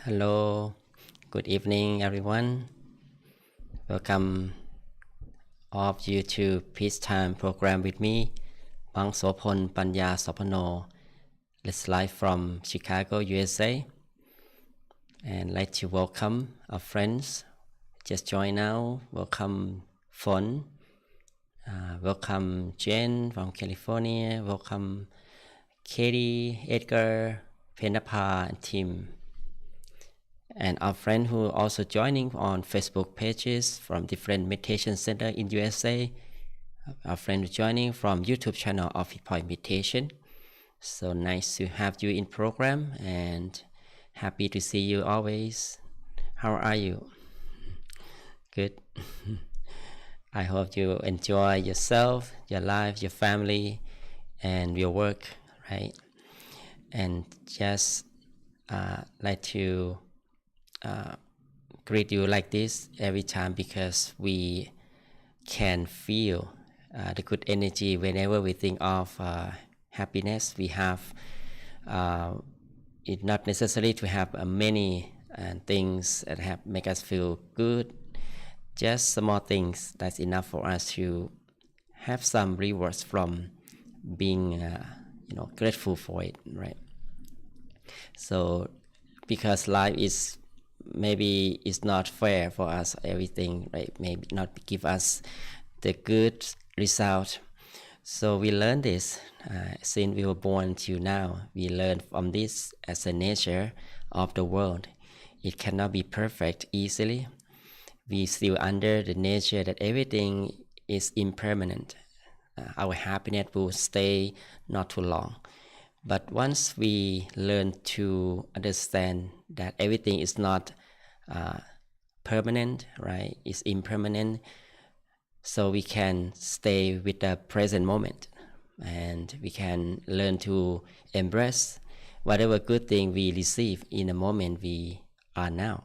Hello, good evening, everyone. Welcome all of you to Peace Time program with me, Monk Sophon Panya Sopano. Let's live from Chicago, USA. And I'd like to welcome our friends. Just join now. Welcome Fon. Welcome Jen from California. Welcome Katie, Edgar, Penapa, and Tim. And our friend who are also joining on Facebook pages from different meditation center in USA. Our friend joining from YouTube channel of Hit Point Meditation. So nice to have you in program and happy to see you always. How are you? Good. I hope you enjoy yourself, your life, your family, and your work, right? And just like to greet you like this every time because we can feel the good energy whenever we think of happiness. We have it not necessary to have many things that make us feel good. Just small things that's enough for us to have some rewards from being grateful for it, right? So because life is maybe it's not fair for us, everything, right? Maybe not give us the good result. So we learn this since we were born to now. We learn from this as a nature of the world. It cannot be perfect easily. We still under the nature that everything is impermanent. Our happiness will stay not too long. But once we learn to understand that everything is not permanent, right? It's impermanent. So we can stay with the present moment and we can learn to embrace whatever good thing we receive in the moment we are now.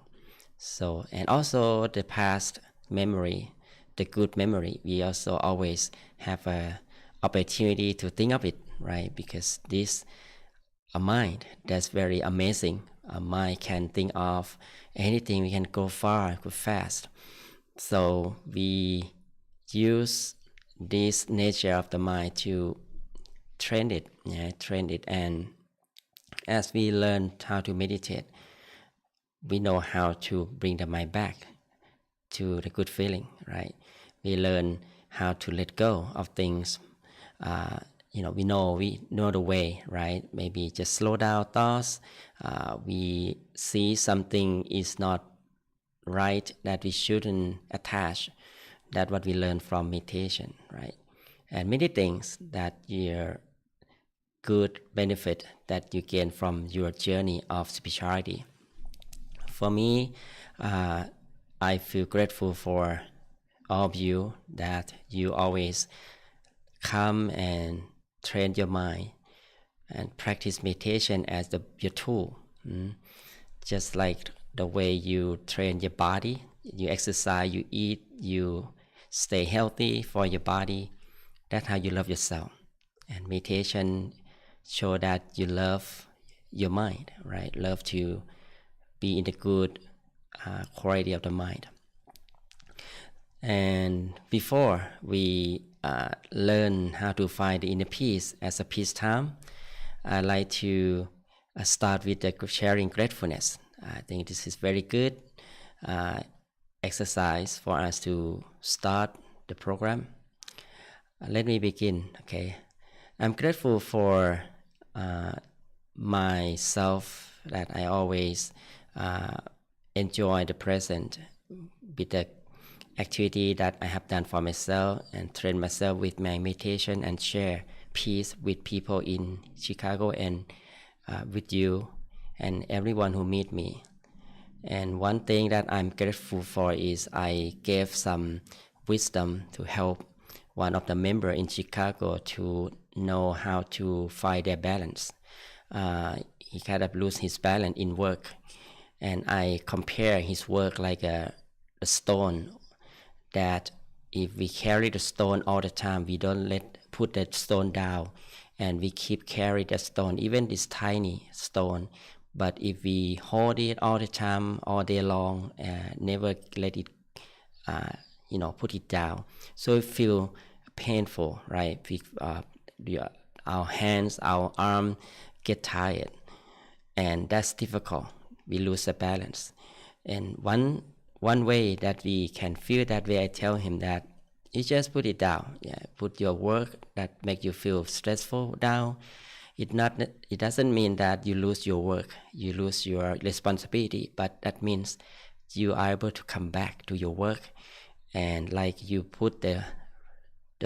So, and also the past memory, the good memory, we also always have a opportunity to think of it, right? Because this a mind that's very amazing. A mind can think of anything. We can go far, go fast. So we use this nature of the mind to train it, and as we learn how to meditate, we know how to bring the mind back to the good feeling, right? We learn how to let go of things. We know the way, right? Maybe just slow down thoughts. We see something is not right, that we shouldn't attach. That's what we learn from meditation, right? And many things that your good benefit that you gain from your journey of spirituality. For me, I feel grateful for all of you that you always come and train your mind and practice meditation as your tool. Just like the way you train your body, you exercise, you eat, you stay healthy for your body. That's how you love yourself. And meditation show that you love your mind, right? Love to be in the good quality of the mind. And before we learn how to find the inner peace as a peace time, I'd like to start with the sharing gratefulness. I think this is very good exercise for us to start the program. Let me begin, okay? I'm grateful for myself that I always enjoy the present with the activity that I have done for myself and train myself with my meditation and share peace with people in Chicago and with you and everyone who meet me. And one thing that I'm grateful for is I gave some wisdom to help one of the members in Chicago to know how to find their balance. He kind of lose his balance in work, and I compare his work like a stone, that if we carry the stone all the time, we don't put that stone down, and we keep carry that stone, even this tiny stone, But if we hold it all the time, all day long, never let it, put it down, so it feel painful, right? Our hands, our arm get tired, and that's difficult. We lose the balance. And one way that we can feel that way, I tell him that you just put it down. Yeah, put your work that make you feel stressful down. It doesn't mean that you lose your work, you lose your responsibility, but that means you are able to come back to your work, and like you put the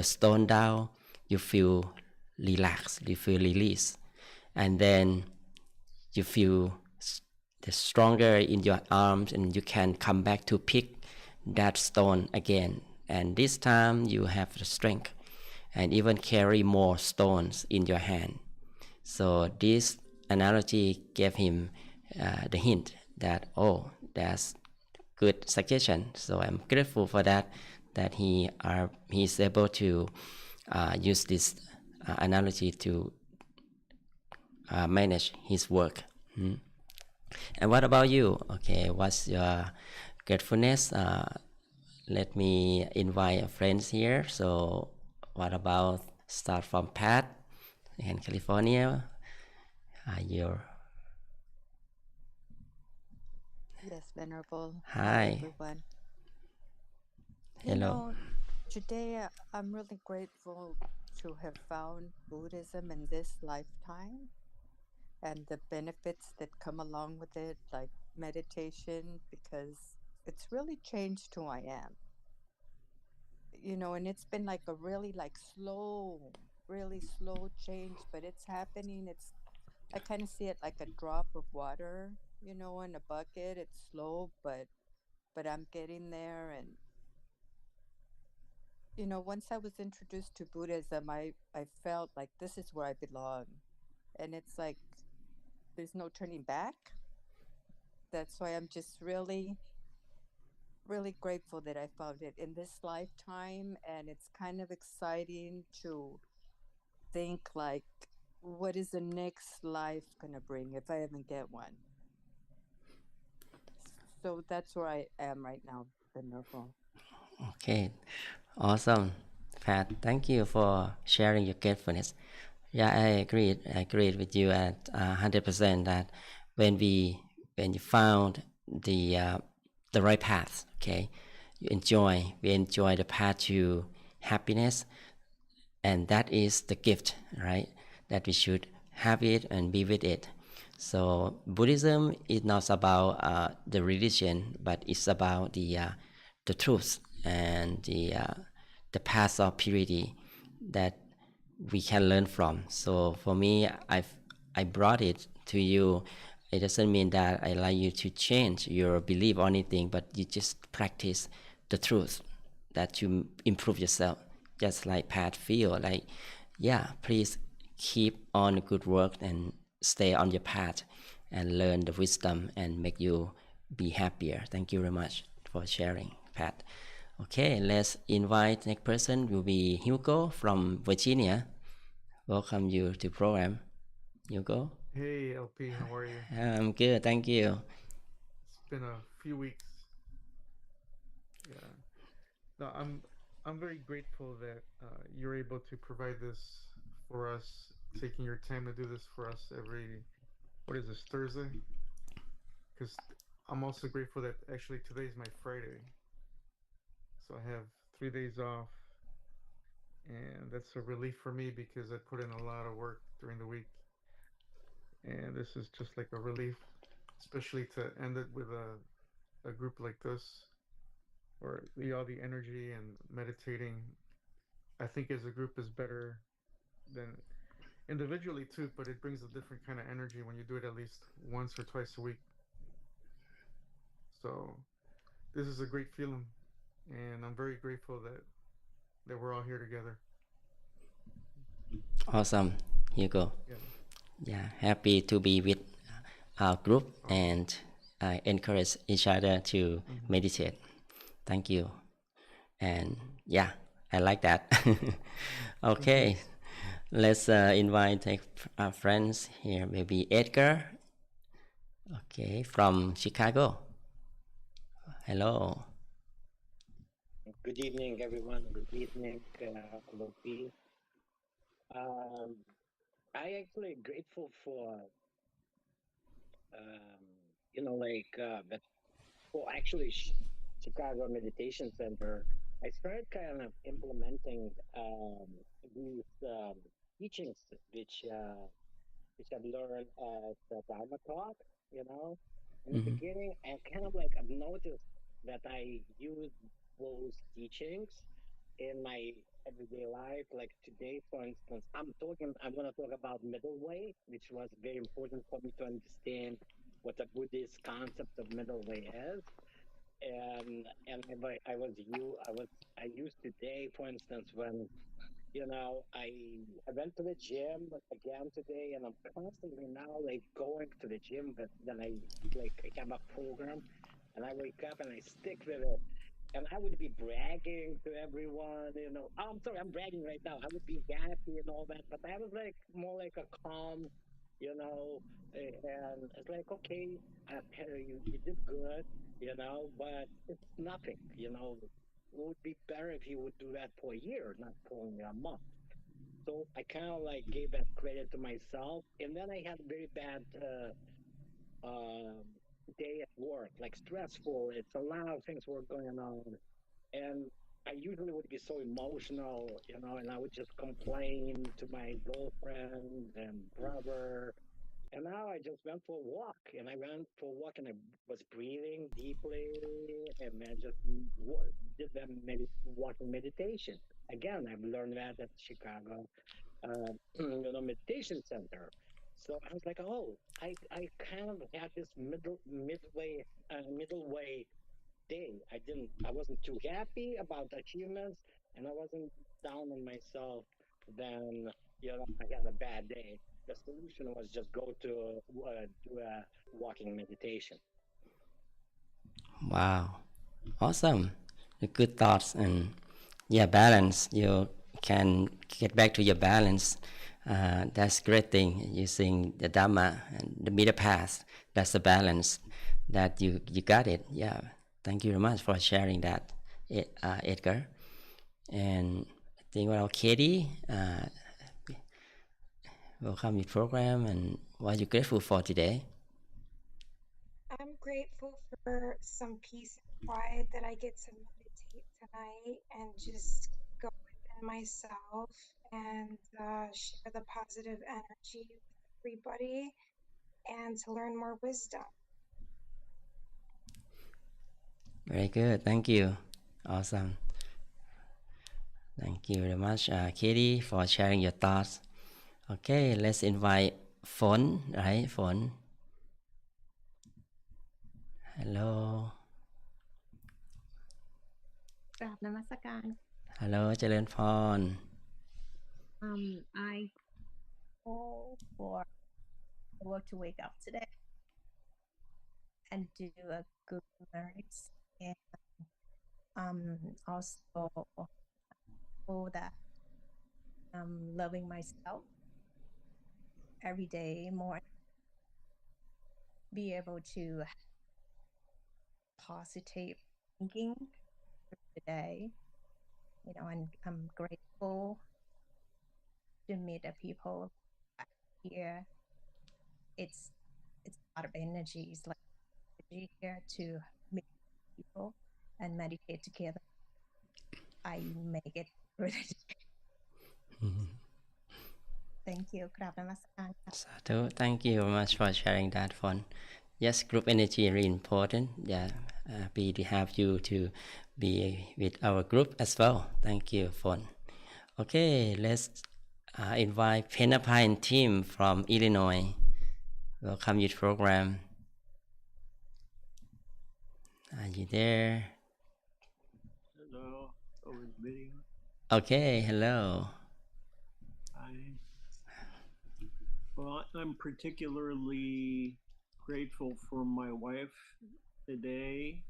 stone down, you feel relaxed, you feel released, and then you feel the stronger in your arms, and you can come back to pick that stone again. And this time you have the strength and even carry more stones in your hand. So this analogy gave him the hint that, oh, that's good suggestion. So I'm grateful for that he's able to use this analogy to manage his work. And what about you? Okay, what's your gratefulness? Let me invite friends here. So what about start from Pat in California? Your Yes, Venerable. Hi, Hi. everyone. You Hello. know, today I'm really grateful to have found Buddhism in this lifetime and the benefits that come along with it, like meditation, because it's really changed who I am. And it's been like a really like slow, really slow change, but it's happening. I kind of see it like a drop of water, in a bucket. It's slow, but I'm getting there. And once I was introduced to Buddhism, I felt like this is where I belong. And it's like there's no turning back. That's why I'm just really, really grateful that I found it in this lifetime. And it's kind of exciting to think like, what is the next life going to bring if I even get one? So that's where I am right now, Venerable. Okay. Awesome. Pat, thank you for sharing your gratefulness. Yeah, I agreed with you at 100% that when we when you found the right path, okay, we enjoy the path to happiness, and that is the gift, right? That we should have it and be with it. So Buddhism is not about the religion, but it's about the truth and the path of purity that we can learn from. So for me, I brought it to you. It doesn't mean that I like you to change your belief or anything, but you just practice the truth, that you improve yourself. Just like Pat feel like, yeah, please keep on the good work and stay on your path and learn the wisdom and make you be happier. Thank you very much for sharing, Pat. Okay, let's invite next person will be Hugo from Virginia. Welcome you to program. Hugo. Hey LP, how are you? I'm good, thank you. It's been a few weeks. Yeah. No, I'm very grateful that you're able to provide this for us, taking your time to do this for us every, what is this, Thursday? Because I'm also grateful that actually today's my Friday. So I have 3 days off, and that's a relief for me because I put in a lot of work during the week. And this is just like a relief, especially to end it with a group like this, or all the energy and meditating. I think as a group is better than individually too, but it brings a different kind of energy when you do it at least once or twice a week. So this is a great feeling, and I'm very grateful that we're all here together. Awesome, Hugo. Yeah, Yeah, happy to be with our group awesome. and encourage each other to Mm-hmm. meditate. Thank you. And yeah, I like that. Thank you. Okay, let's invite our friends here. Maybe Edgar. Okay, from Chicago. Hello. Good evening, everyone. Good evening, Lopi. Um, I actually grateful for, um, that for actually Chicago Meditation Center. I started kind of implementing these teachings, which which I've learned at the Dharma talk. You know, in the Mm-hmm. beginning, and kind of like I've noticed that I use those teachings in my everyday life. Like today, for instance, I'm going to talk about middle way, which was very important for me to understand what the Buddhist concept of middle way is. And I used today, for instance, when I went to the gym again today, and I'm constantly now like going to the gym, but then I have a program, and I wake up and I stick with it, and I would be bragging to everyone, Oh, I'm sorry, I'm bragging right now. I would be happy and all that, but I was like more like a calm, you know, and it's like, okay, you did good, but it's nothing, It would be better if you would do that for a year, not for only a month. So I kind of like gave that credit to myself, and then I had a very bad um, day at work, like stressful. It's a lot of things were going on, and I usually would be so emotional, and I would just complain to my girlfriend and brother. And now I just went for a walk, and I went for a walk, and I was breathing deeply, and I just did that walking meditation. Again, I've learned that at Chicago, meditation center. So I was like, oh, I kind of had this middle way day. I wasn't too happy about the achievements, and I wasn't down on myself. Then I had a bad day. The solution was just go to do a walking meditation. Wow. Awesome. The good thoughts and yeah, balance. You can get back to your balance. That's great thing. Using the Dhamma and the middle path. That's the balance that you got it. Yeah. Thank you very much for sharing that, Edgar. And I think well, Katie, welcome to the program. And what are you grateful for today? I'm grateful for some peace and quiet that I get to meditate tonight and just go within myself and share the positive energy with everybody and to learn more wisdom. Very good. Thank you. Awesome. Thank you very much, Katie, for sharing your thoughts. Okay, let's invite Phone, right? Phone. Hello. กราบนมัสการ Hello, เจริญพร I hope for the work to wake up today and do a good night, and also hope that I'm loving myself every day more, be able to have positive thinking through the day, and I'm grateful to meet the people here. It's a lot of energy. It's like energy here to meet people and meditate together. I make it through the day. Thank you. กราบนมัสการค่ะ Sadhu, thank you very much for sharing that, Phone. Yes, group energy is really important. Yeah, happy to have you to be with our group as well. Thank you, Phone. Okay, let's invite Penapine team from Illinois. Welcome to the program. Are you there? Hello. Oh, is video? Okay, hello. Hi. Well, I'm particularly grateful for my wife today.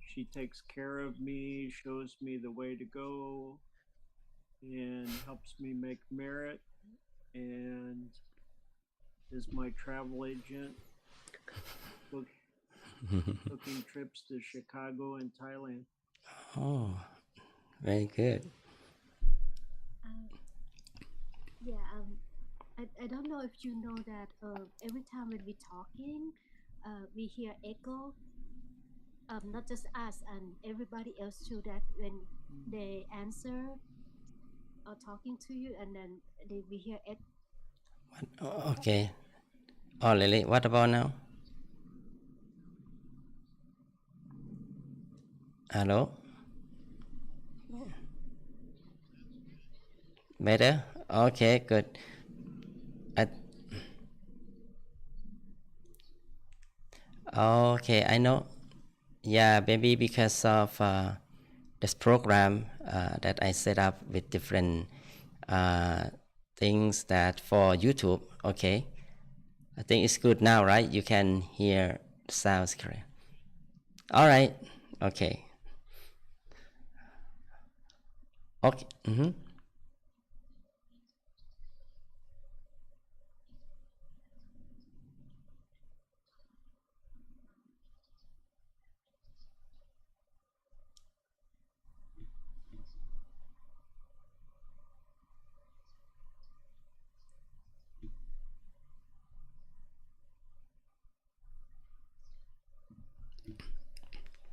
She takes care of me, shows me the way to go, and helps me make merit, and is my travel agent. book, booking trips to Chicago and Thailand. Oh, very good. Yeah, I don't know if you know that every time when we're talking, we hear echo, not just us and everybody else too, that when they answer or talking to you, and then we hear echo. Okay. Oh, Lily, what about now? Hello? Better? Okay, good. I, okay, I know. Yeah, maybe because of this program that I set up with different things that for YouTube. Okay, I think it's good now, right? You can hear the sounds correct. All right. Okay. Okay. Mm-hmm.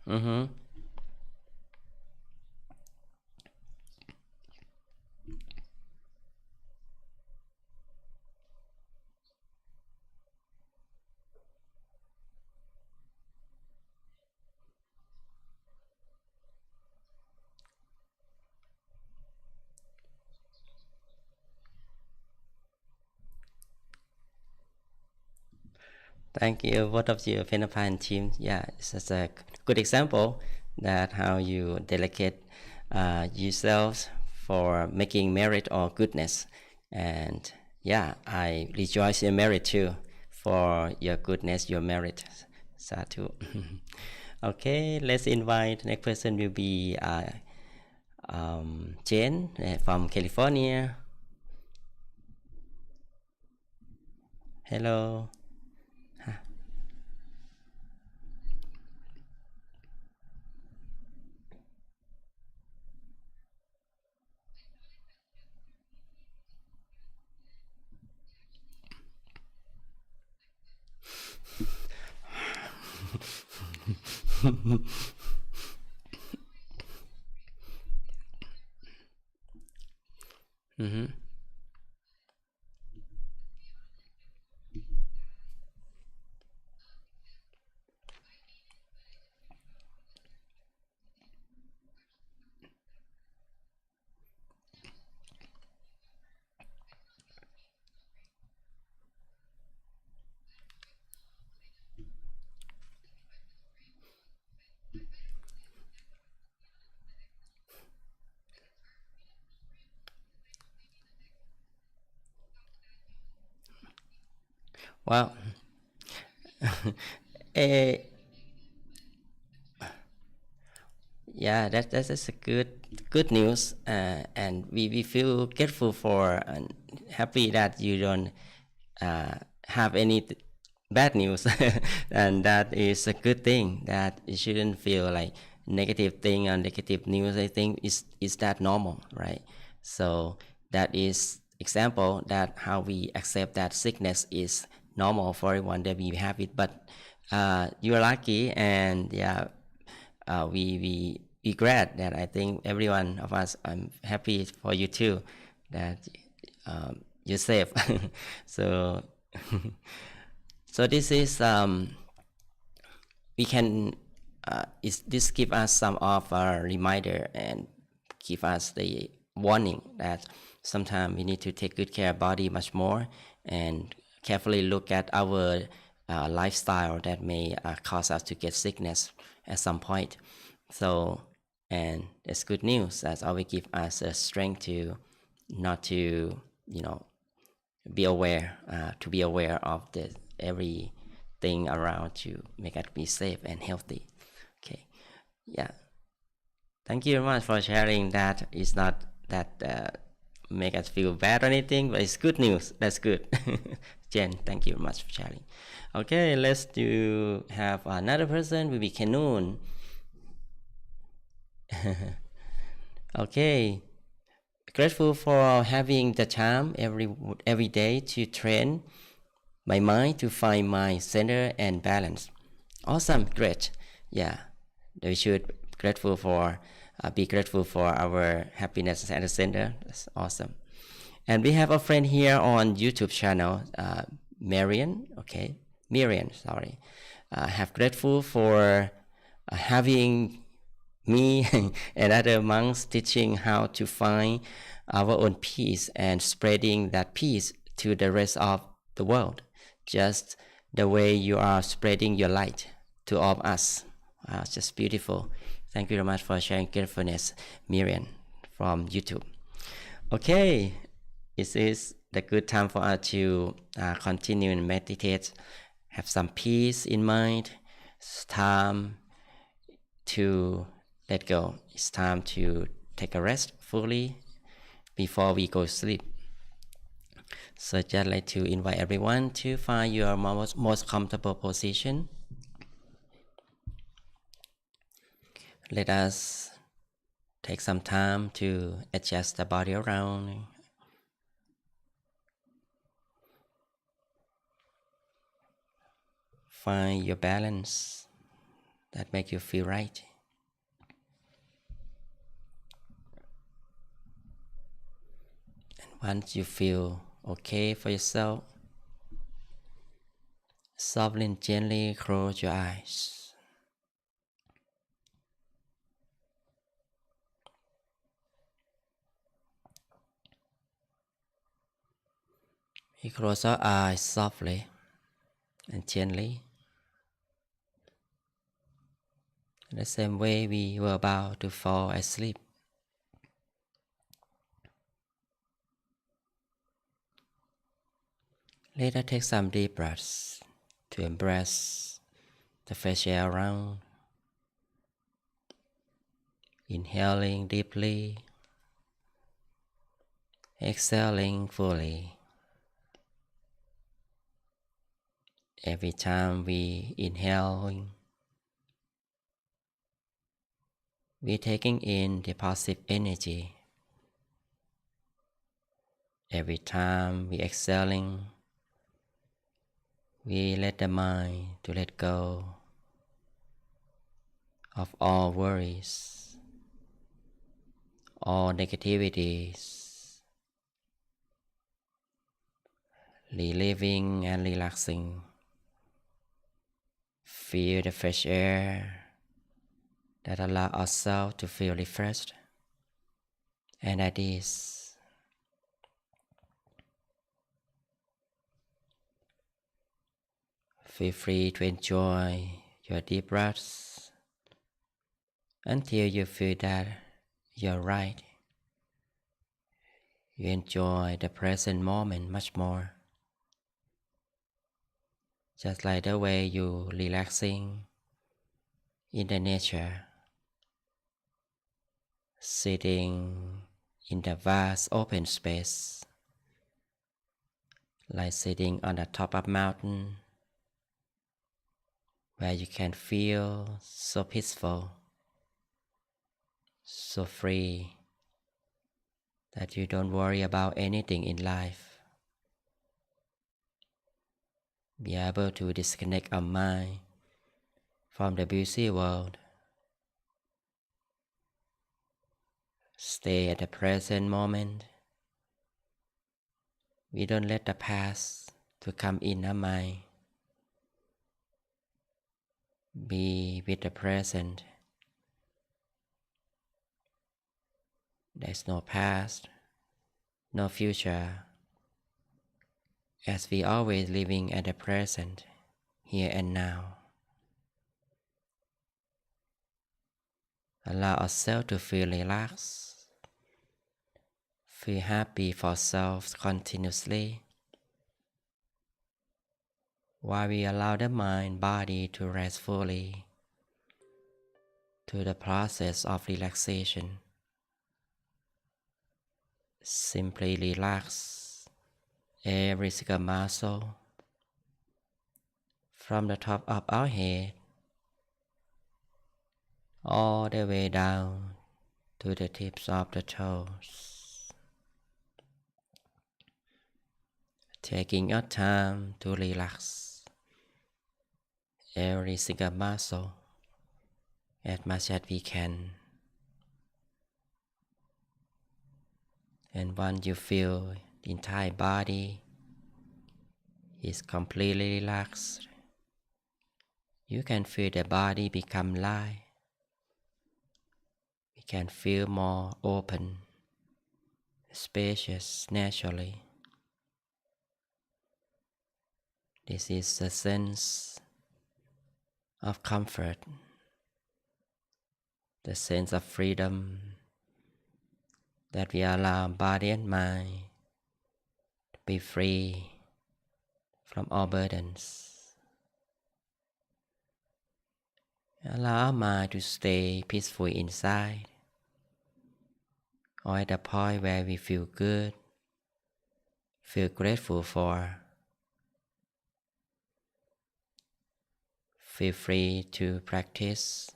Mm-hmm. Thank you, both of you, Phenotype team. Yeah, it's just a good example that how you delegate yourselves for making merit or goodness. And yeah, I rejoice in merit too for your goodness, your merit. Sadhu. Okay, let's invite next person will be Jane from California. Hello. Mm-hmm. Well, eh, yeah, that's a good news, and we feel grateful for and happy that you don't have any bad news, and that is a good thing. That you shouldn't feel like negative thing or negative news. I think is that normal, right? So that is example that how we accept that sickness is normal for everyone that we have it, but you're lucky, and yeah, we glad that I think every one of us. I'm happy for you too, that you're safe. So so this is we can this give us some of a reminder and give us the warning that sometimes we need to take good care of body much more and carefully look at our lifestyle that may cause us to get sickness at some point. So, and it's good news. That's always give us a strength to not to, be aware, to be aware of the everything around to make us be safe and healthy. Okay, yeah. Thank you very much for sharing that. It's not that make us feel bad or anything, but it's good news. That's good. Jen, thank you very much for sharing. Okay, let's have another person. Will be Kenun. Okay, grateful for having the time every day to train my mind to find my center and balance. Awesome, great. Yeah, we should be grateful for our happiness at the center. That's awesome. And we have a friend here on YouTube channel, Marian. Okay, Miriam. Sorry. Have grateful for having me and other monks teaching how to find our own peace and spreading that peace to the rest of the world, just the way you are spreading your light to all of us. Wow, it's just beautiful. Thank you very much for sharing gratefulness, Miriam from YouTube. Okay, this is the good time for us to continue and meditate, have some peace in mind. It's time to let go. It's time to take a rest fully before we go to sleep. So just like to invite everyone to find your most comfortable position. Let us take some time to adjust the body around. Find your balance that make you feel right. And once you feel okay for yourself, softly and gently close your eyes. We close our eyes softly and gently, in the same way we were about to fall asleep. Let us take some deep breaths to embrace the fresh air around. Inhaling deeply, exhaling fully. Every time we inhale, we're taking in the positive energy. Every time we exhaling, we let the mind to let go of all worries, all negativities, relieving and relaxing. Feel the fresh air that allow ourselves to feel refreshed and at ease. Feel free to enjoy your deep breaths until you feel that you're right. You enjoy the present moment much more. Just like the way you relaxing in the nature, sitting in the vast open space, like sitting on the top of a mountain, where you can feel so peaceful, so free, that you don't worry about anything in life. Be able to disconnect our mind from the busy world. Stay at the present moment. We don't let the past to come in our mind. Be with the present. There's no past, no future, as we always living at the present, here and now. Allow ourselves to feel relaxed, feel happy for ourselves continuously, while we allow the mind, body to rest fully to the process of relaxation. Simply relax every single muscle, from the top of our head all the way down to the tips of the toes. Taking our time to relax every single muscle as much as we can. And once you feel the entire body is completely relaxed, you can feel the body become light. We can feel more open, spacious naturally. This is a sense of comfort, the sense of freedom that we allow body and mind to be free from all burdens. Allow our mind to stay peaceful inside, or at the point where we feel good, feel grateful for. Feel free to practice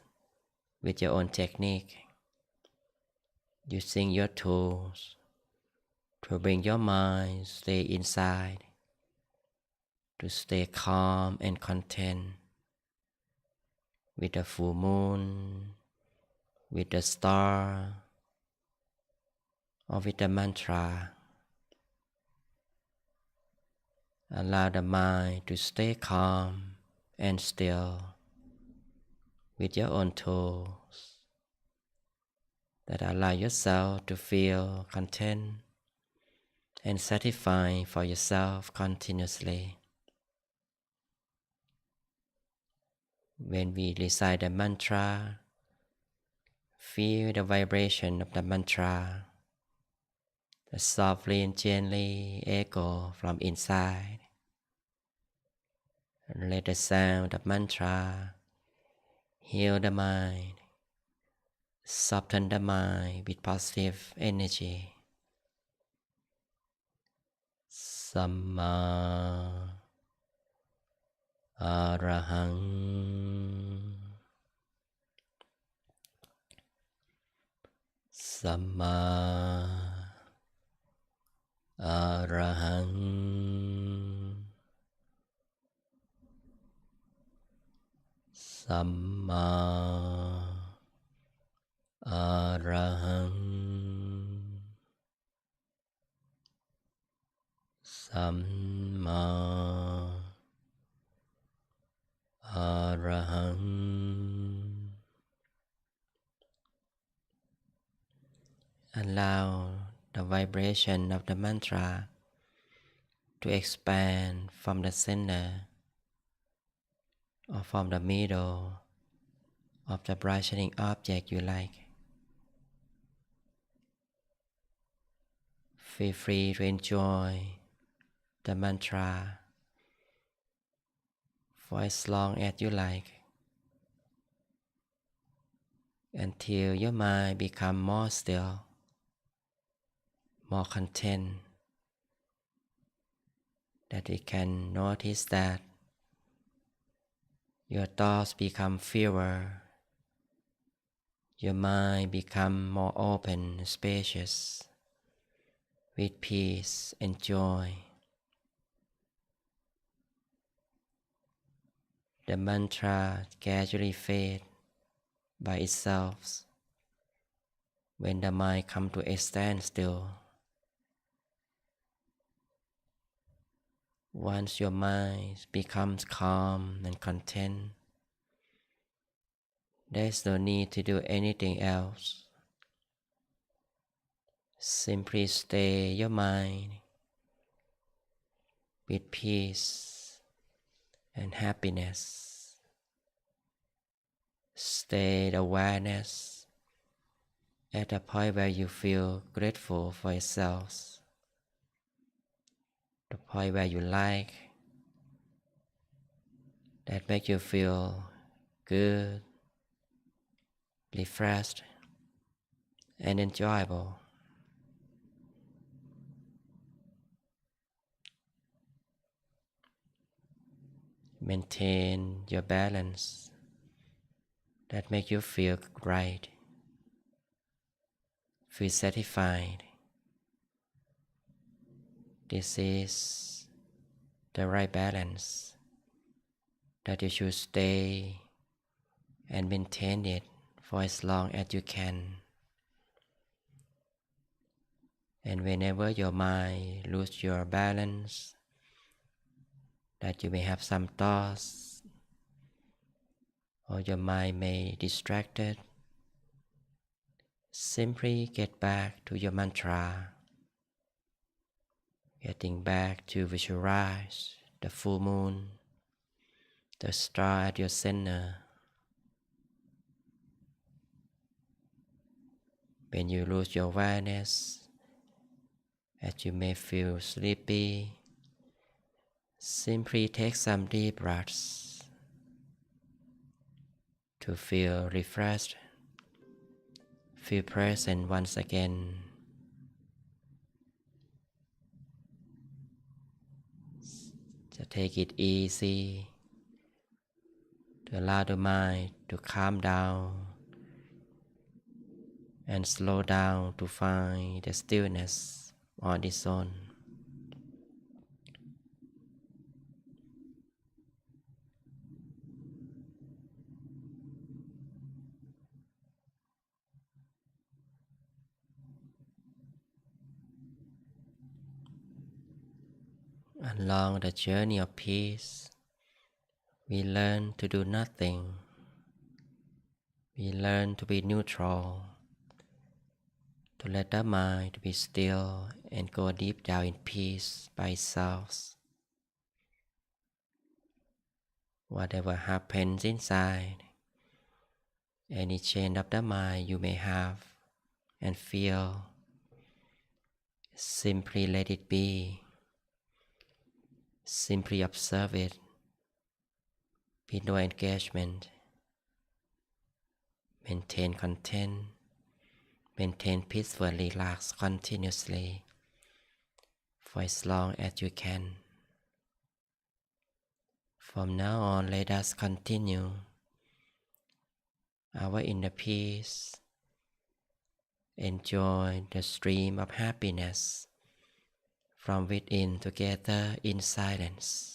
with your own technique, using your tools to bring your mind stay inside, to stay calm and content with the full moon, with the star, or with the mantra. Allow the mind to stay calm and still with your own tools that allow yourself to feel content and satisfying for yourself continuously. When we recite the mantra, feel the vibration of the mantra that softly and gently echo from inside. Let the sound of mantra heal the mind, soften the mind with positive energy. Samma Arahang, Samma Arahang, Samma Arahang, Samma Arahang. Allow the vibration of the mantra to expand from the center or from the middle of the bright shining object you like. Feel free to enjoy the mantra for as long as you like, until your mind becomes more still, more content, that you can notice that your thoughts become fewer, your mind becomes more open and spacious, with peace and joy. The mantra gradually fades by itself when the mind comes to a standstill. Once your mind becomes calm and content, there is no need to do anything else. Simply stay your mind with peace and happiness. Stay the awareness at the point where you feel grateful for yourself, the point where you like, that make you feel good, refreshed, and enjoyable. maintain your balance that make you feel right, feel satisfied. This is the right balance that you should stay and maintain it for as long as you can. And whenever your mind loses your balance, that you may have some thoughts or your mind may distracted, simply get back to your mantra, getting back to visualize the full moon, the star at your center. When you lose your awareness, as you may feel sleepy, simply take some deep breaths to feel refreshed, feel present once again. Just take it easy to allow the mind to calm down and slow down to find the stillness on its own. Along the journey of peace, we learn to do nothing. We learn to be neutral, to let the mind be still and go deep down in peace by itself. Whatever happens inside, any change of the mind you may have and feel, simply let it be. Simply observe it with no engagement. Maintain content, maintain peaceful relax continuously for as long as you can. From now on, let us continue our inner peace, enjoy the stream of happiness from within together in silence.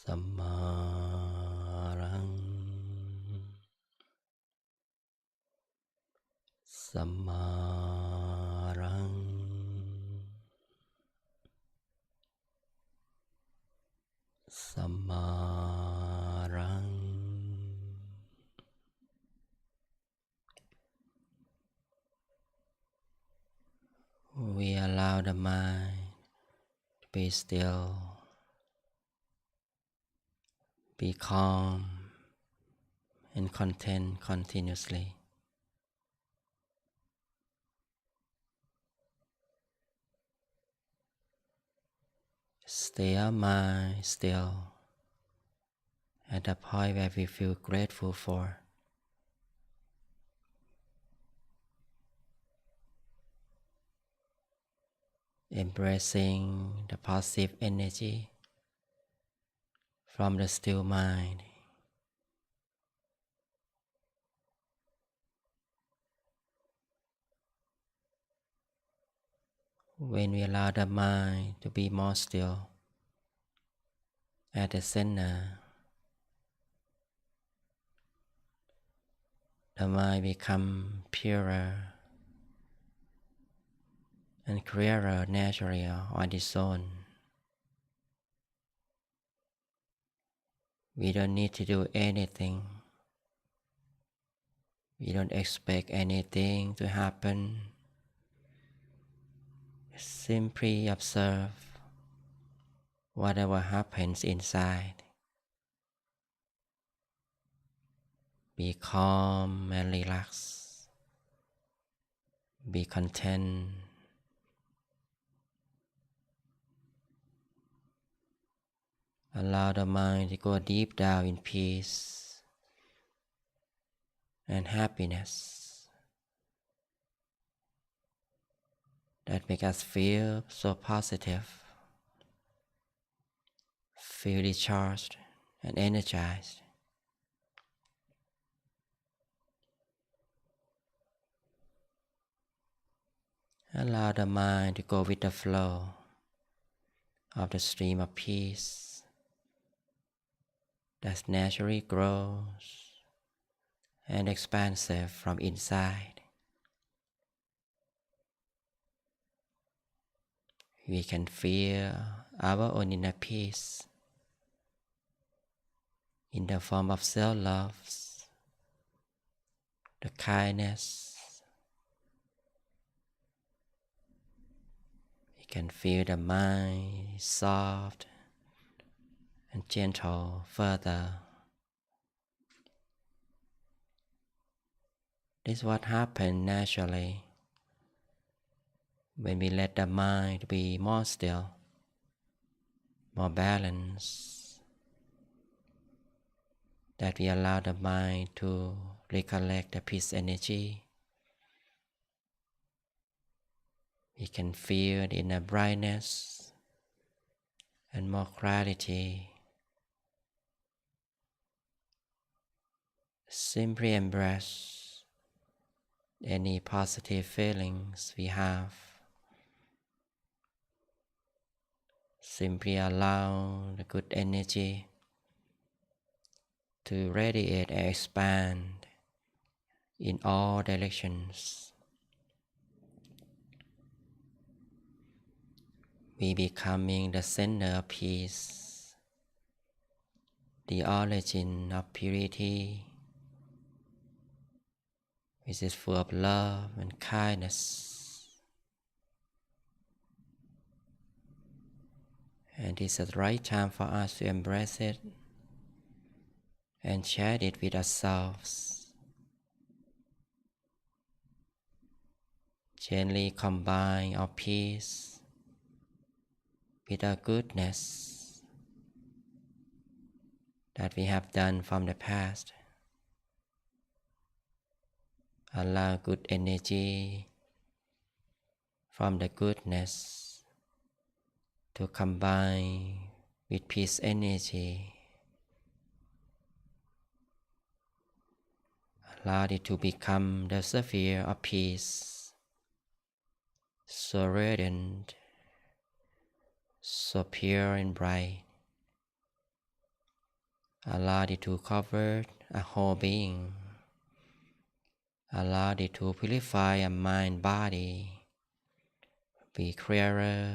Samarang Samarang Samarang. We allow the mind to be still, be calm and content continuously. Stay our mind still at the point where we feel grateful for. Embracing the positive energy from the still mind. When we allow the mind to be more still at the center, the mind becomes purer and clearer naturally on its own. We don't need to do anything. We don't expect anything to happen. Simply observe whatever happens inside. Be calm and relaxed. Be content. Allow the mind to go deep down in peace and happiness that make us feel so positive, feel recharged and energized. Allow the mind to go with the flow of the stream of peace that naturally grows and expansive from inside. We can feel our own inner peace in the form of self-love, the kindness. We can feel the mind soft and gentle further. This is what happens naturally when we let the mind be more still, more balanced, that we allow the mind to recollect the peace energy. We can feel the inner brightness and more clarity. Simply embrace any positive feelings we have. Simply allow the good energy to radiate and expand in all directions. We becoming the center of peace, the origin of purity, which is full of love and kindness. And this is the right time for us to embrace it and share it with ourselves. Gently combine our peace with our goodness that we have done from the past. Allow good energy from the goodness to combine with peace energy. Allow it to become the sphere of peace, so radiant, so pure and bright. Allow it to cover a whole being. Allow it to purify a mind, body, be clearer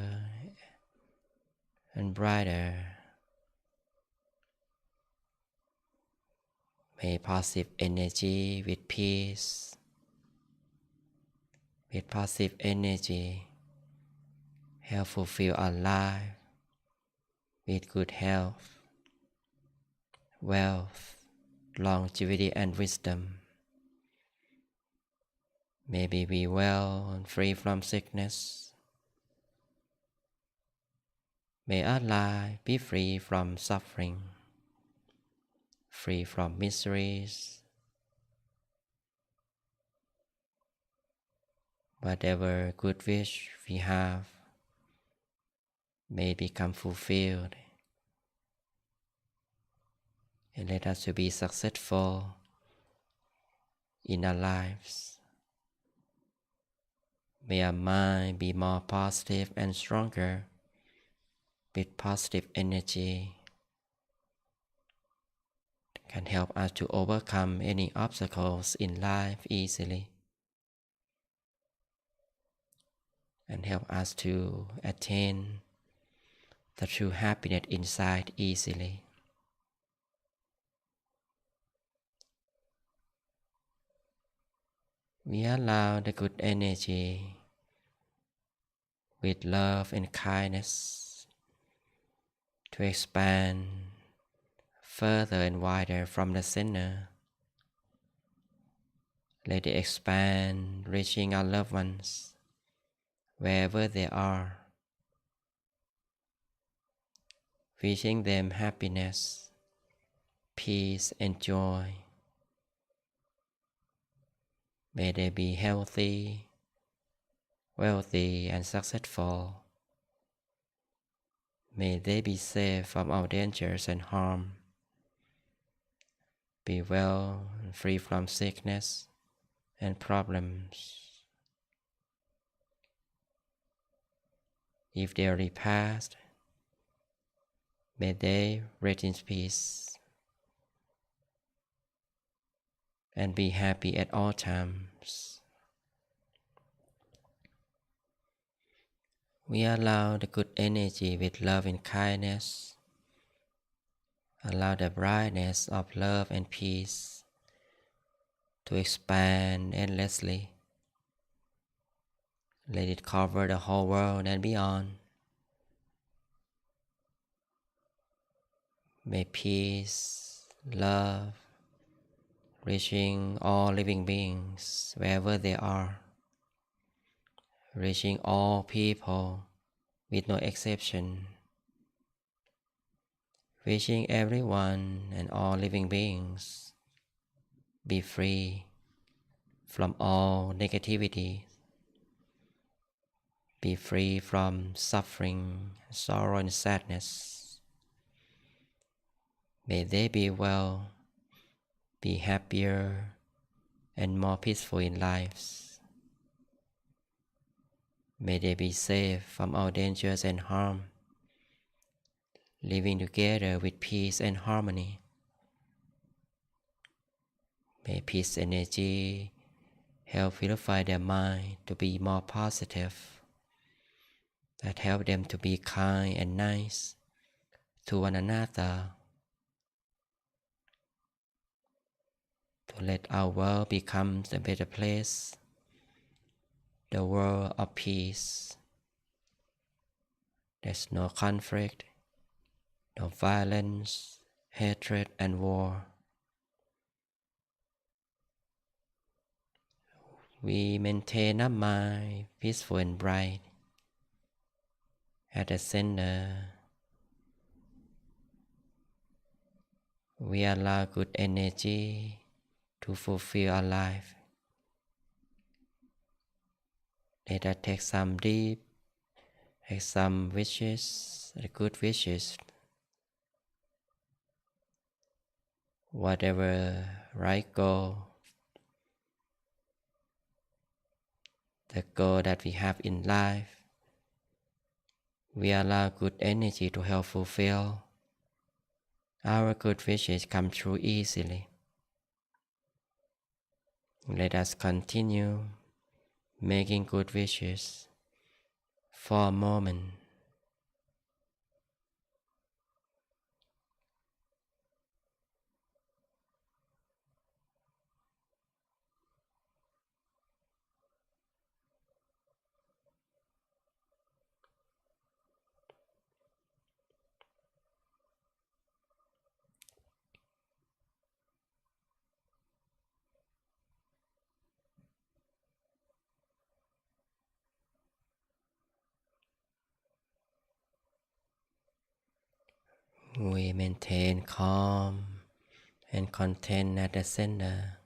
and brighter. May positive energy with peace, with positive energy, help fulfill our life with good health, wealth, longevity and wisdom. May we be well and free from sickness. May our life be free from suffering, free from miseries. Whatever good wish we have may become fulfilled, and let us to be successful in our lives. May our mind be more positive and stronger with positive energy, can help us to overcome any obstacles in life easily and help us to attain the true happiness inside easily. We allow the good energy with love and kindness to expand further and wider from the center. Let it expand, reaching our loved ones wherever they are, wishing them happiness, peace and joy. May they be healthy, wealthy and successful. May they be safe from all dangers and harm, be well and free from sickness and problems. If they already passed, may they rest in peace and be happy at all times. We allow the good energy with love and kindness. Allow the brightness of love and peace to expand endlessly. Let it cover the whole world and beyond. May peace, love, reaching all living beings wherever they are, reaching all people with no exception, wishing everyone and all living beings be free from all negativity, be free from suffering, sorrow and sadness. May they be well, be happier and more peaceful in lives. May they be safe from all dangers and harm, living together with peace and harmony. May peace energy help purify their mind to be more positive, that help them to be kind and nice to one another, to let our world become a better place, the world of peace. There's no conflict, no violence, hatred and war. We maintain a mind peaceful and bright. At the center, we allow good energy to fulfill our life. Let us take some wishes, the good wishes. Whatever right goal, the goal that we have in life, we allow good energy to help fulfill. our good wishes come true easily. Let us continue making good wishes for a moment. We maintain calm and content at the center,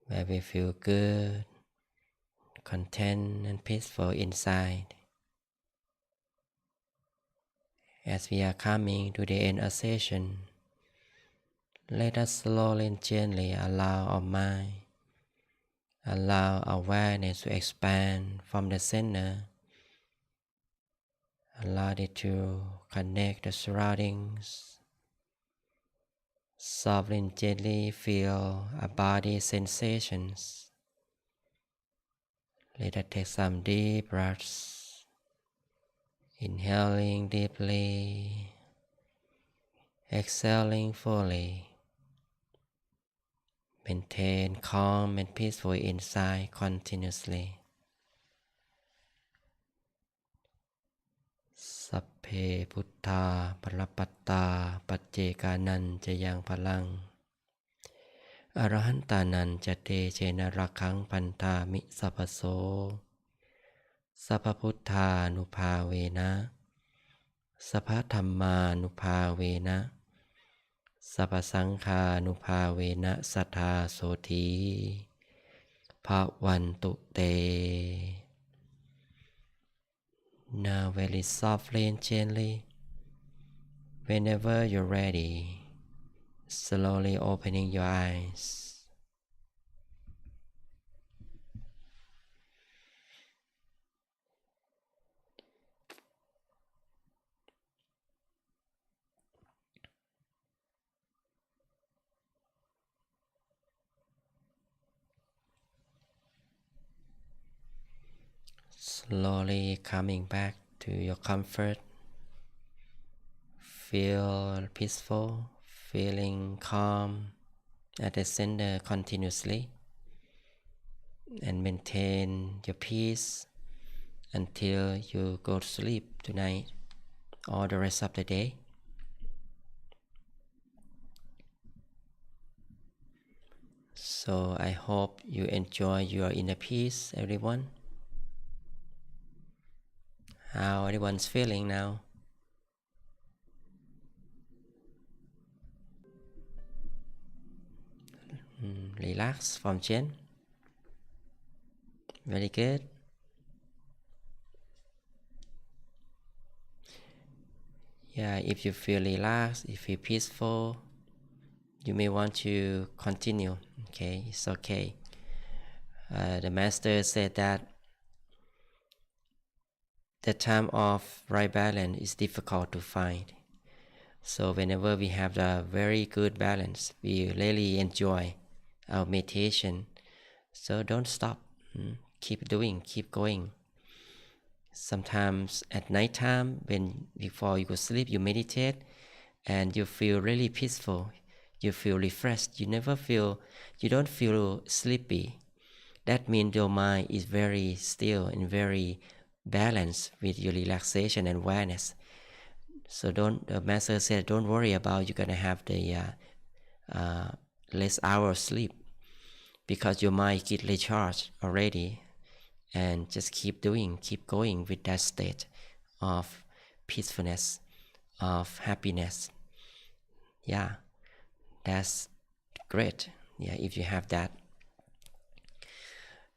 where we feel good, content and peaceful inside. As we are coming to the end of session, let us slowly and gently allow our mind, allow awareness to expand from the center. Allow it to connect the surroundings. Softly and gently feel our body sensations. Let us take some deep breaths. Inhaling deeply, exhaling fully. Maintain calm and peaceful inside continuously. Sapphe Buddha Palapatta Pacchekanan Jayang Palang Arahantanan Jate Chena Rakang Pantami Sapaso Sapaputtha Nupavena Sapathamma Nupavena Sapasangkha Nupavena Sattha Soti Bhavantu Te. Now very softly and gently, whenever you're ready, slowly opening your eyes. Slowly coming back to your comfort. Feel peaceful, feeling calm at the center continuously, and maintain your peace until you go to sleep tonight or the rest of the day. So I hope you enjoy your inner peace, everyone. How everyone's feeling now? Relax from Jen. Very good. Yeah, if you feel relaxed, if you feel peaceful, you may want to continue. Okay, it's okay. The master said that the time of right balance is difficult to find. So whenever we have the very good balance, we really enjoy our meditation. So don't stop. Keep doing, keep going. Sometimes at night time, before you go sleep, you meditate and you feel really peaceful. You feel refreshed. You don't feel sleepy. That means your mind is very still and very balanced with your relaxation and awareness. So the master said, don't worry about you're gonna have the less hour of sleep, because your mind get recharged already, and just keep doing, keep going with that state of peacefulness, of happiness. Yeah, that's great. Yeah, if you have that.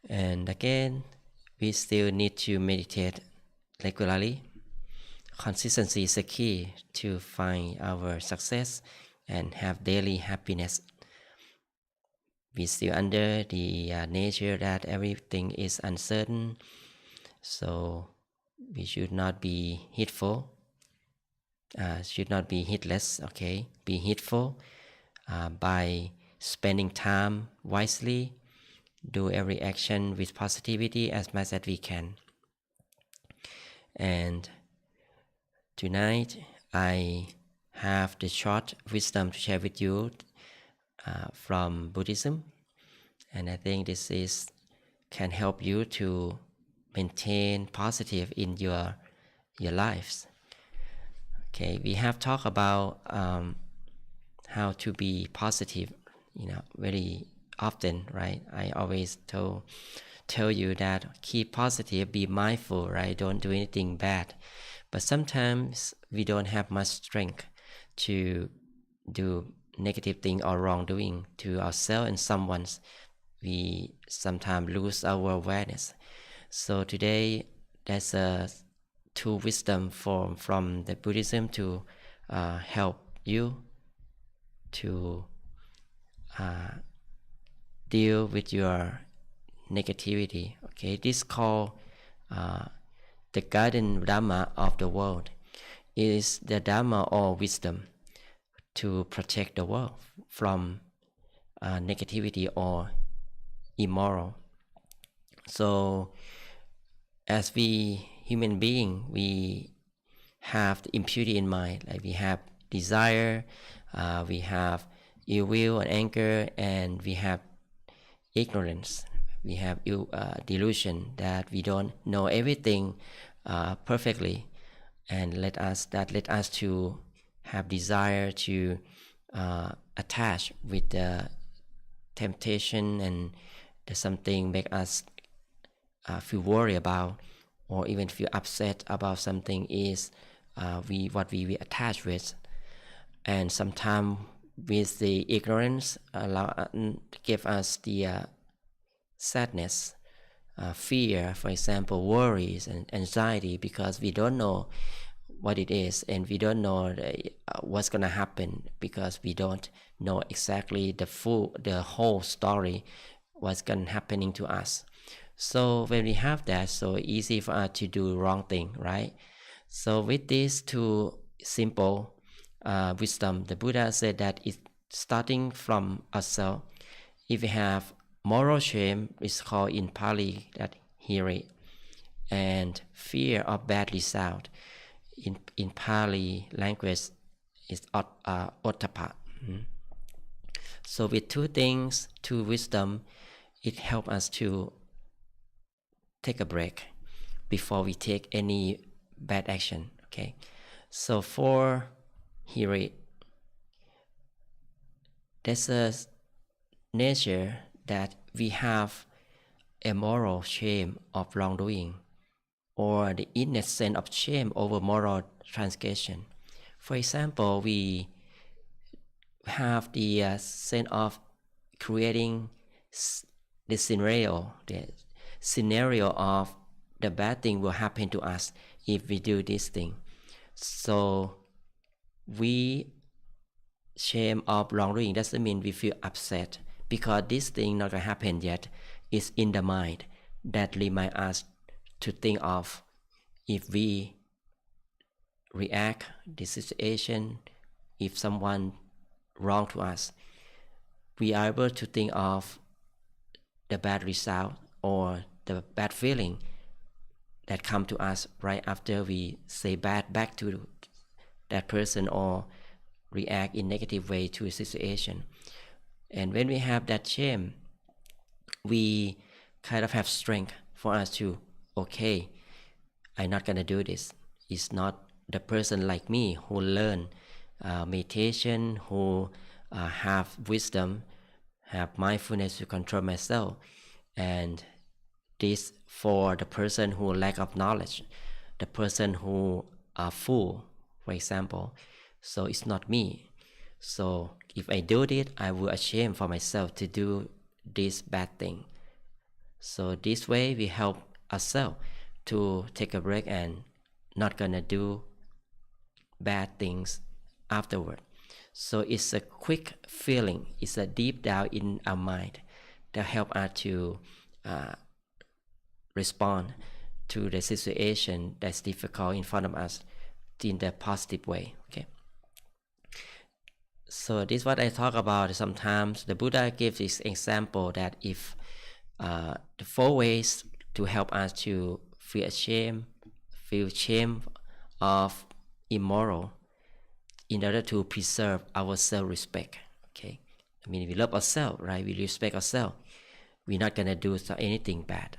And again, we still need to meditate regularly. Consistency is the key to find our success and have daily happiness. We still under the nature that everything is uncertain, so we should not be hateful. should not be heedless, okay? Be heedful by spending time wisely, do every action with positivity as much as we can. And tonight, I have the short wisdom to share with you from Buddhism, and I think this can help you to maintain positive in your lives. Okay, we have talked about how to be positive, very often, right? I always tell you that keep positive, be mindful, right? Don't do anything bad. But sometimes we don't have much strength to do negative thing or wrongdoing to ourselves and someone. We sometimes lose our awareness. So today, there's a two wisdom from the Buddhism to help you to deal with your negativity. Okay, this called the guiding Dharma of the world. It is the Dharma or wisdom to protect the world from negativity or immoral. So as we human being, we have the impurity in mind, like we have desire, we have ill will and anger, and we have ignorance, we have delusion that we don't know everything perfectly, and let us to have desire to attach with the temptation, and there's something make us feel worried about, or even feel upset about something is what we attach with. And sometimes with the ignorance give us the sadness, fear, for example, worries and anxiety, because we don't know what it is, and we don't know what's gonna happen, because we don't know exactly the whole story, what's gonna happening to us. So when we have that, so easy for us to do wrong thing, right? So with these two simple wisdom, the Buddha said that it's starting from ourselves. If we have moral shame, it's called in Pali that hiri, and fear of bad result, in Pali language is ottappa. So with two things, two wisdom, it helps us to take a break before we take any bad action. Okay, so for hiri, there's a nature that we have a moral shame of wrongdoing, or the innate sense of shame over moral transgression. For example, we have the sense of creating the scenario of the bad thing will happen to us if we do this thing. So we shame of wrongdoing doesn't mean we feel upset, because this thing not gonna happen yet. It's in the mind that remind us to think of, if we react this situation, if someone wrong to us, we are able to think of the bad result or the bad feeling that come to us right after we say bad back to that person or react in negative way to a situation. And when we have that shame, we kind of have strength for us to, okay, I'm not gonna do this. It's not the person like me who learn meditation, who have wisdom, have mindfulness to control myself. And this for the person who lack of knowledge, the person who are fool, for example. So it's not me. So if I do it, I will ashamed for myself to do this bad thing. So this way we help ourselves to take a break and not gonna do bad things afterward. So it's a quick feeling, it's a deep down in our mind that help us to respond to the situation that's difficult in front of us, in the positive way. Okay. So this is what I talk about. Sometimes the Buddha gives this example that if the 4 ways to help us to feel shame of immoral, in order to preserve our self-respect. Okay, I mean, we love ourselves, right? We respect ourselves. We're not gonna do anything bad.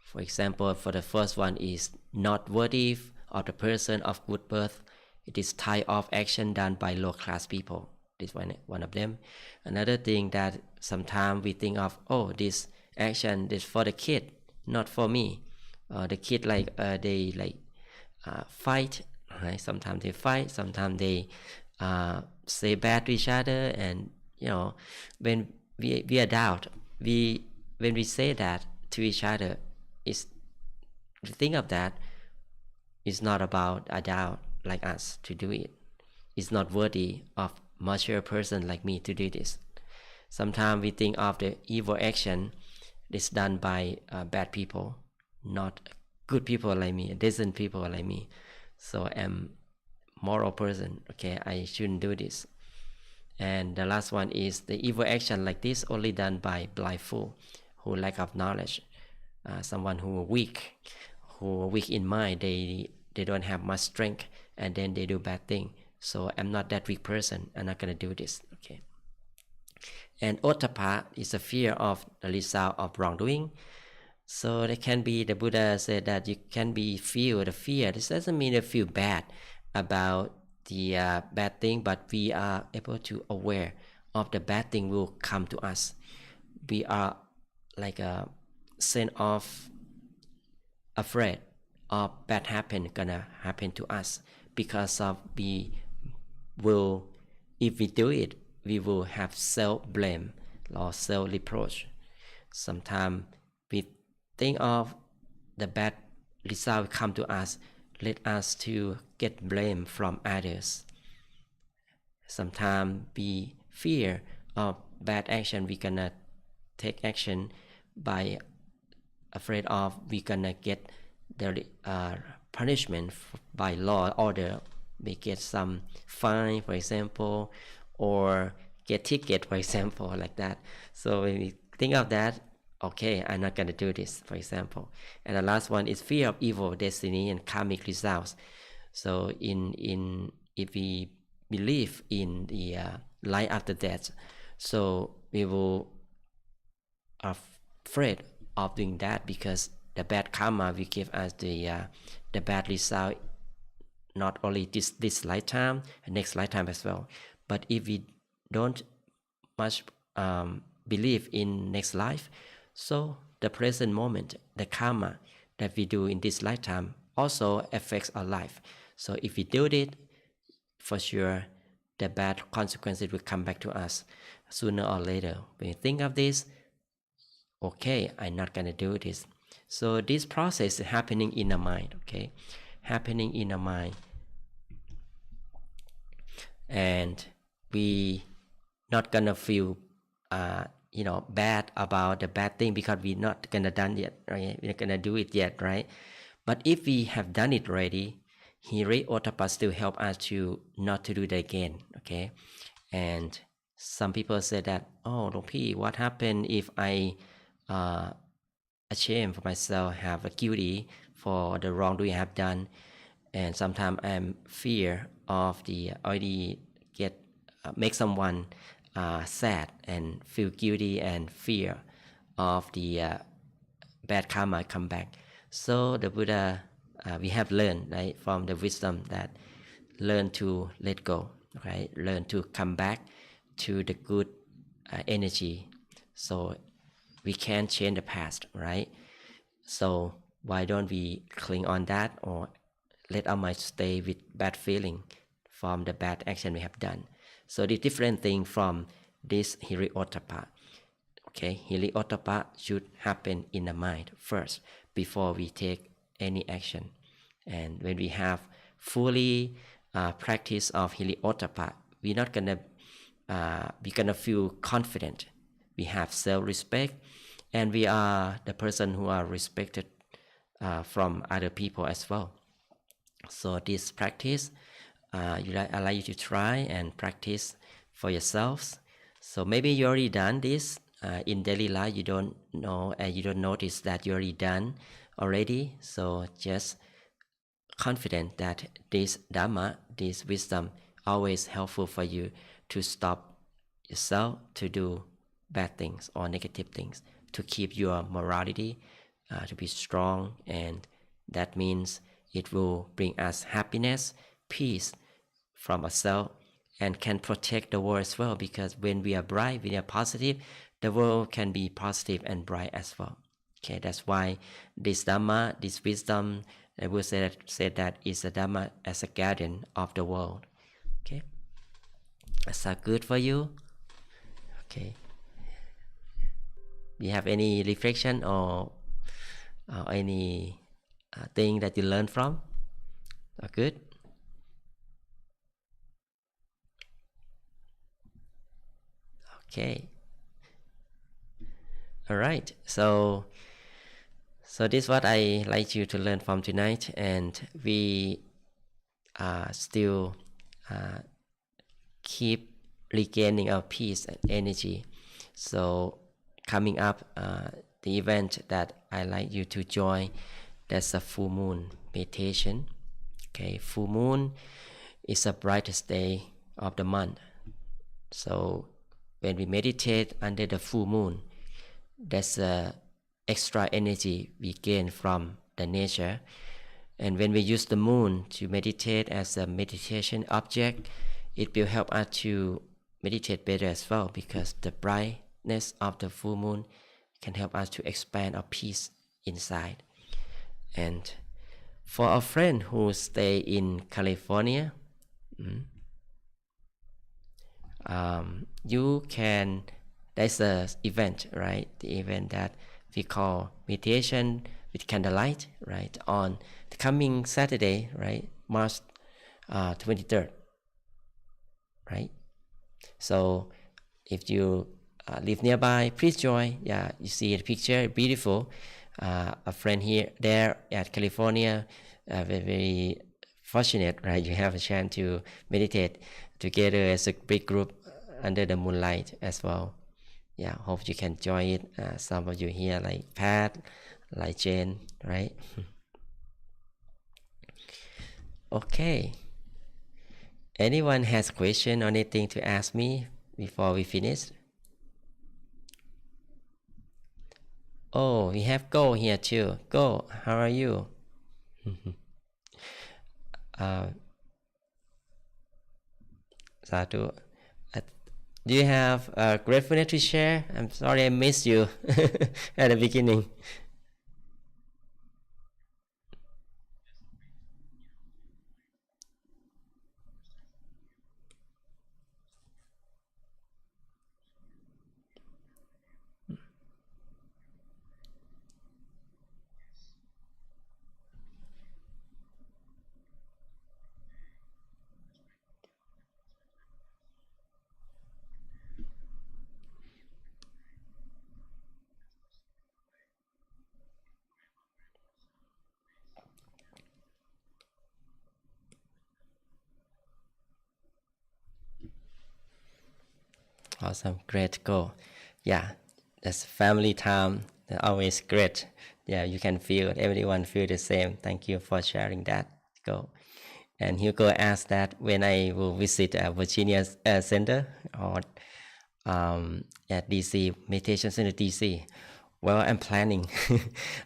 For example, for the first one is not worthy of the person of good birth. It is type of action done by low-class people. This one of them. Another thing that sometimes we think of, oh, this action is for the kid, not for me. The kid they fight, right? Sometimes they fight, sometimes they say bad to each other, and when we adult, when we say that to each other, is the thing of that is not about adult like us to do it. It's not worthy of mature person like me to do this. Sometimes we think of the evil action is done by bad people, not good people like me, decent people like me. So I'm moral person. Okay, I shouldn't do this. And the last one is the evil action like this only done by blind fool who lack of knowledge. Someone who weak in mind, they don't have much strength, and then they do bad thing. So I'm not that weak person. I'm not gonna do this. Okay. And ottappa is a fear of the result of wrongdoing. So there can be, the Buddha said that you can be feel the fear. This doesn't mean you feel bad about the bad thing, but we are able to aware of the bad thing will come to us. We are like a sense of afraid of bad gonna happen to us, because of we will, if we do it, we will have self-blame or self-reproach. Sometimes we think of the bad result come to us, let us to get blame from others. Sometimes we fear of bad action, we gonna take action by afraid of we gonna get the punishment by law order. We get some fine, for example, or get ticket, for example, like that. So when we think of that, okay, I'm not gonna do this, for example. And the last one is fear of evil destiny and karmic results. So if we believe in the life after death, so we will are afraid of doing that, because the bad karma will give us the bad result, not only this lifetime and next lifetime as well. But if we don't much believe in next life, so the present moment, the karma that we do in this lifetime also affects our life. So if we do it, for sure the bad consequences will come back to us sooner or later. When you think of this, okay, I'm not gonna do this. So this process is happening in the mind, okay, happening in the mind, and we not gonna feel bad about the bad thing, because we're not gonna done yet, right? We're not gonna do it yet, right? But if we have done it already, Hiri Ottappa still help us to not to do it again, okay? And some people say that, oh, Long P, what happened if I ashamed for myself, have a guilty for the wrongdoing I have done, and sometimes I'm fear of the already get make someone sad and feel guilty and fear of the bad karma come back. So the Buddha, we have learned, right, from the wisdom that learn to let go, right, learn to come back to the good energy. So we can't change the past, right? So why don't we cling on that, or let our mind stay with bad feeling from the bad action we have done? So the different thing from this Hiri Ottappa. Okay, Hiri Ottappa should happen in the mind first before we take any action. And when we have fully practice of Hiri Ottappa, we're not gonna feel confident. We have self-respect, and we are the person who are respected from other people as well. So this practice, I like you to try and practice for yourselves. So maybe you already done this in daily life. You don't know and you don't notice that you already done already. So just confident that this Dhamma, this wisdom, always helpful for you to stop yourself to do bad things or negative things, to keep your morality to be strong, and that means it will bring us happiness, peace from ourselves, and can protect the world as well, because when we are bright, when we are positive, the world can be positive and bright as well. Okay, that's why this Dhamma, this wisdom, I will say that is a Dhamma as a guardian of the world. Okay, is that good for you? Okay, do you have any reflection or any thing that you learned from? Good. Okay. All right. So this is what I like you to learn from tonight, and we still keep regaining our peace and energy. So coming up, the event that I like you to join, that's a full moon meditation. Okay, full moon is the brightest day of the month. So when we meditate under the full moon, that's extra energy we gain from the nature. And when we use the moon to meditate as a meditation object, it will help us to meditate better as well, because the brightness of the full moon can help us to expand our peace inside. And for a friend who stay in California, you can, there's a event, right? The event that we call meditation with candlelight, right? On the coming Saturday, right? March 23rd, right? So if you live nearby, please join. Yeah, you see the picture, beautiful. A friend here, there at California, very, very fortunate, right? You have a chance to meditate together as a big group under the moonlight as well. Yeah, hope you can join it. Some of you here, like Pat, like Jane, right? Okay. Anyone has question or anything to ask me before we finish? Oh, we have Go here too. Go, how are you? Sadhu. Do you have gratefulness to share? I'm sorry I missed you at the beginning. Awesome, great, Go. Yeah, that's family time. They're always great. Yeah, you can feel, everyone feel the same. Thank you for sharing that, Go. And Hugo asked that when I will visit Virginia Center or at DC, Meditation Center DC. Well, I'm planning.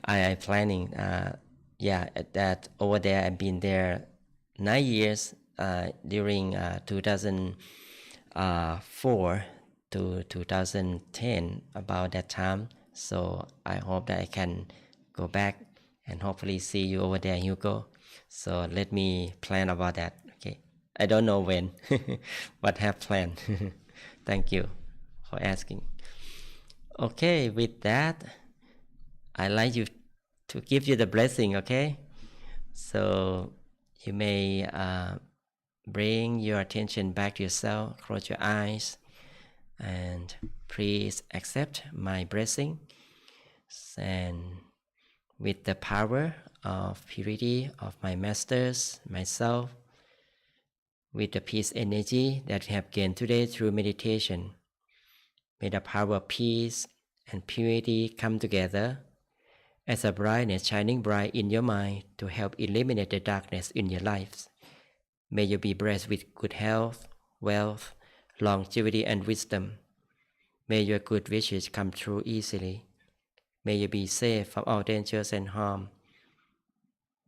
I'm planning. That over there, I've been there 9 years during 2004 to 2010, about that time. So I hope that I can go back and hopefully see you over there, Hugo. So let me plan about that. Okay, I don't know when, but have planned. Thank you for asking. Okay, with that, I'd like you to give you the blessing. Okay, so you may bring your attention back to yourself. Close your eyes, and please accept my blessing. And with the power of purity of my masters, myself, with the peace energy that we have gained today through meditation. May the power of peace and purity come together as a brightness shining bright in your mind to help eliminate the darkness in your lives. May you be blessed with good health, wealth, longevity, and wisdom. May your good wishes come true easily. May you be safe from all dangers and harm.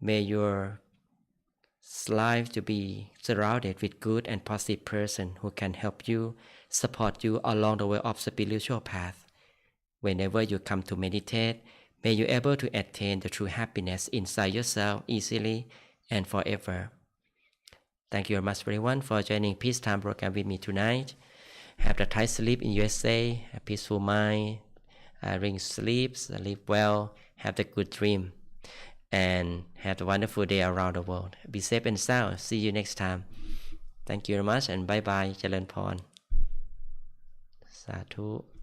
May your life to be surrounded with good and positive person who can help you, support you along the way of spiritual path. Whenever you come to meditate, may you able to attain the true happiness inside yourself easily and forever. Thank you very much everyone for joining Peace Time program with me tonight. Have the tight sleep in USA, a peaceful mind, ring sleep well, have the good dream, and have a wonderful day around the world. Be safe and sound. See you next time. Thank you very much and bye bye. เจริญพร สาธุ